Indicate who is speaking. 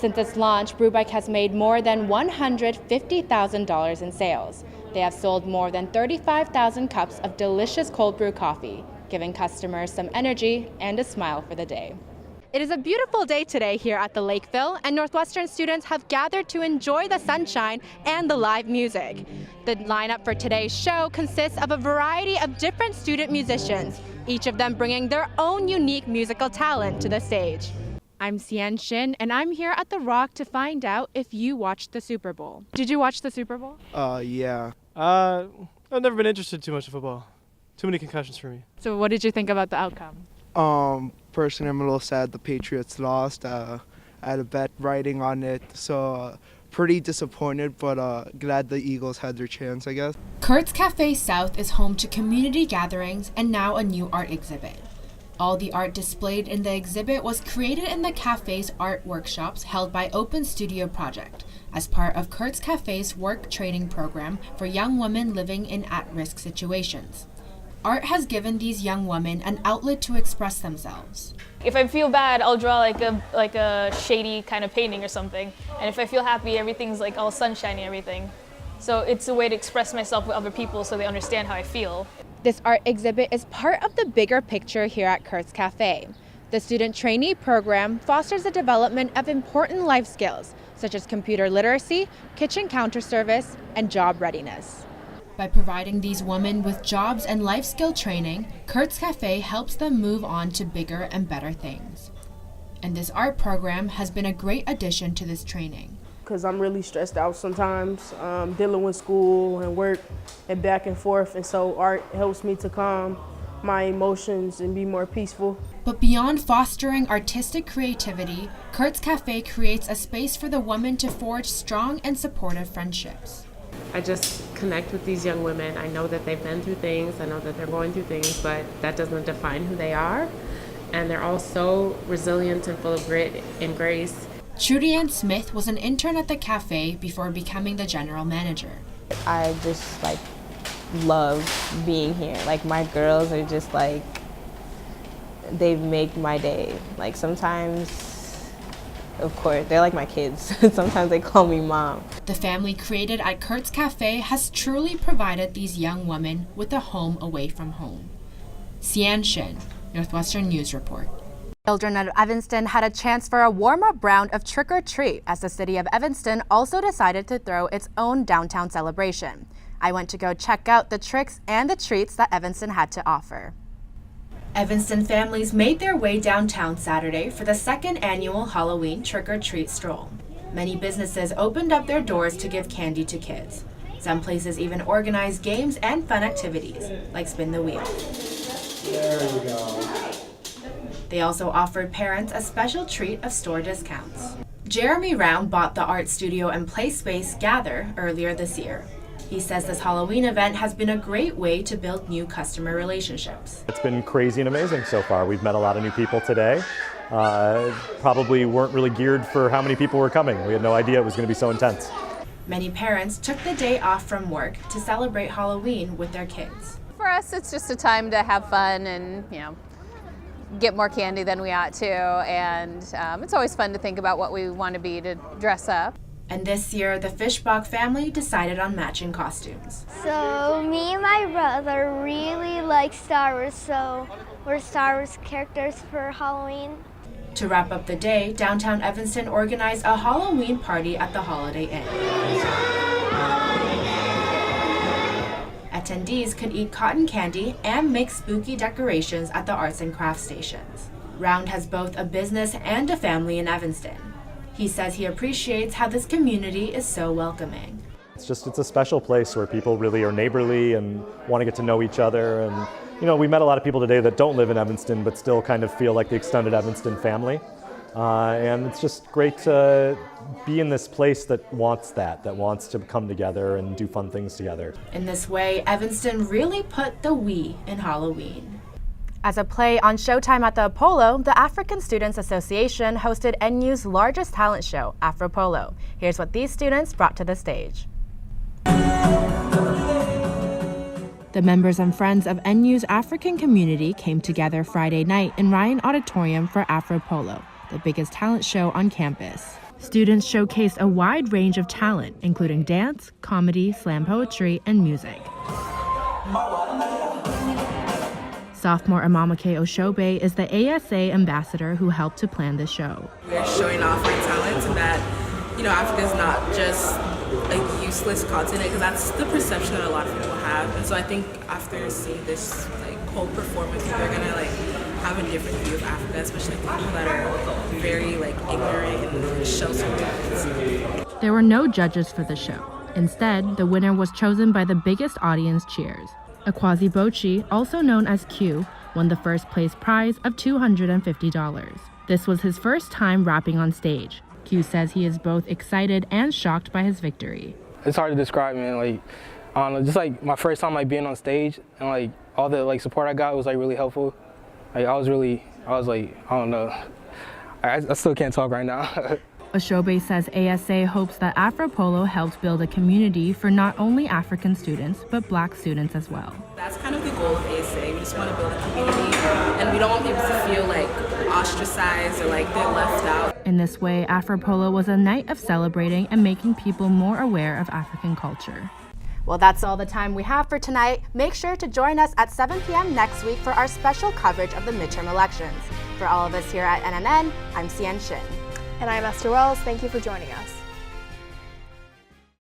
Speaker 1: Since its launch, Brewbike has made more than $150,000 in sales. They have sold more than 35,000 cups of delicious cold brew coffee, giving customers some energy and a smile for the day. It is a beautiful day today here at the Lakeville, and Northwestern students have gathered to enjoy the sunshine and the live music. The lineup for today's show consists of a variety of different student musicians, each of them bringing their own unique musical talent to the stage. I'm Sian Shin, and I'm here at The Rock to find out if you watched the Super Bowl. Did you watch the Super Bowl?
Speaker 2: Yeah. I've never been interested too much in football. Too many concussions for me.
Speaker 1: So what did you think about the outcome?
Speaker 3: Personally, I'm a little sad the Patriots lost. I had a bet riding on it, so pretty disappointed, but glad the Eagles had their chance, I guess.
Speaker 4: Kurt's Cafe South is home to community gatherings and now a new art exhibit. All the art displayed in the exhibit was created in the cafe's art workshops held by Open Studio Project as part of Kurt's Cafe's work training program for young women living in at-risk situations. Art has given these young women an outlet to express themselves.
Speaker 5: If I feel bad, I'll draw like a shady kind of painting or something. And if I feel happy, everything's like all sunshiny, everything. So it's a way to express myself with other people so they understand how I feel.
Speaker 1: This art exhibit is part of the bigger picture here at Kurt's Cafe. The student trainee program fosters the development of important life skills, such as computer literacy, kitchen counter service, and job readiness.
Speaker 4: By providing these women with jobs and life skill training, Kurt's Cafe helps them move on to bigger and better things. And this art program has been a great addition to this training.
Speaker 6: Because I'm really stressed out sometimes, dealing with school and work and back and forth, and so art helps me to calm my emotions and be more peaceful.
Speaker 4: But beyond fostering artistic creativity, Kurt's Cafe creates a space for the women to forge strong and supportive friendships.
Speaker 7: I just connect with these young women. I know that they've been through things, I know that they're going through things, but that doesn't define who they are. And they're all so resilient and full of grit and grace.
Speaker 4: Trudy Ann Smith was an intern at the cafe before becoming the general manager.
Speaker 8: I just love being here. My girls are just they make my day. Sometimes, of course, they're like my kids. Sometimes they call me mom.
Speaker 4: The family created at Kurt's Cafe has truly provided these young women with a home away from home. Sian Shin, Northwestern News Report.
Speaker 1: Children at Evanston had a chance for a warm-up round of trick-or-treat as the city of Evanston also decided to throw its own downtown celebration. I went to go check out the tricks and the treats that Evanston had to offer. Evanston families made their way downtown Saturday for the second annual Halloween trick-or-treat stroll. Many businesses opened up their doors to give candy to kids. Some places even organized games and fun activities, like spin the wheel.
Speaker 9: There we go.
Speaker 4: They also offered parents a special treat of store discounts. Jeremy Round bought the art studio and play space Gather earlier this year. He says this Halloween event has been a great way to build new customer relationships.
Speaker 10: It's been crazy and amazing so far. We've met a lot of new people today. Probably weren't really geared for how many people were coming. We had no idea it was going to be so intense.
Speaker 4: Many parents took the day off from work to celebrate Halloween with their kids.
Speaker 11: For us, it's just a time to have fun and, get more candy than we ought to. And it's always fun to think about what we want to be to dress up.
Speaker 4: And this year, the Fishbach family decided on matching costumes.
Speaker 12: So me and my brother really like Star Wars, so we're Star Wars characters for Halloween.
Speaker 4: To wrap up the day, downtown Evanston organized a Halloween party at the Holiday Inn. Attendees could eat cotton candy and make spooky decorations at the arts and crafts stations. Round has both a business and a family in Evanston. He says he appreciates how this community is so welcoming.
Speaker 10: It's a special place where people really are neighborly and want to get to know each other. And we met a lot of people today that don't live in Evanston but still kind of feel like the extended Evanston family. And it's just great to be in this place that wants to come together and do fun things together.
Speaker 4: In this way, Evanston really put the we in Halloween.
Speaker 1: As a play on Showtime at the Apollo, the African Students Association hosted NU's largest talent show, Afropolo. Here's what these students brought to the stage. The members and friends of NU's African community came together Friday night in Ryan Auditorium for Afropolo, the biggest talent show on campus.
Speaker 4: Students showcased a wide range of talent, including dance, comedy, slam poetry, and music. Sophomore Amamake Oshobe is the ASA ambassador who helped to plan the show.
Speaker 13: We're showing off our talents and that, Africa is not just a useless continent, because that's the perception that a lot of people have. And so I think after seeing this whole performance, they're gonna have a different view of Africa, especially people that are very ignorant and sheltered.
Speaker 4: There were no judges for the show. Instead, the winner was chosen by the biggest audience cheers. Akwazi Bochi, also known as Q, won the first place prize of $250. This was his first time rapping on stage. Q says he is both excited and shocked by his victory.
Speaker 14: It's hard to describe, man. I don't know, just my first time being on stage, and all the support I got was really helpful. I don't know. I still can't talk right now.
Speaker 4: Oshobe says ASA hopes that Afropolo helps build a community for not only African students, but Black students as well.
Speaker 13: That's kind of the goal of ASA. We just want to build a community, and we don't want people to feel ostracized or they're left out.
Speaker 4: In this way, Afropolo was a night of celebrating and making people more aware of African culture.
Speaker 1: Well, that's all the time we have for tonight. Make sure to join us at 7 p.m. next week for our special coverage of the midterm elections. For all of us here at NNN, I'm Sian Shin.
Speaker 15: And I'm Esther Wells. Thank you for joining us.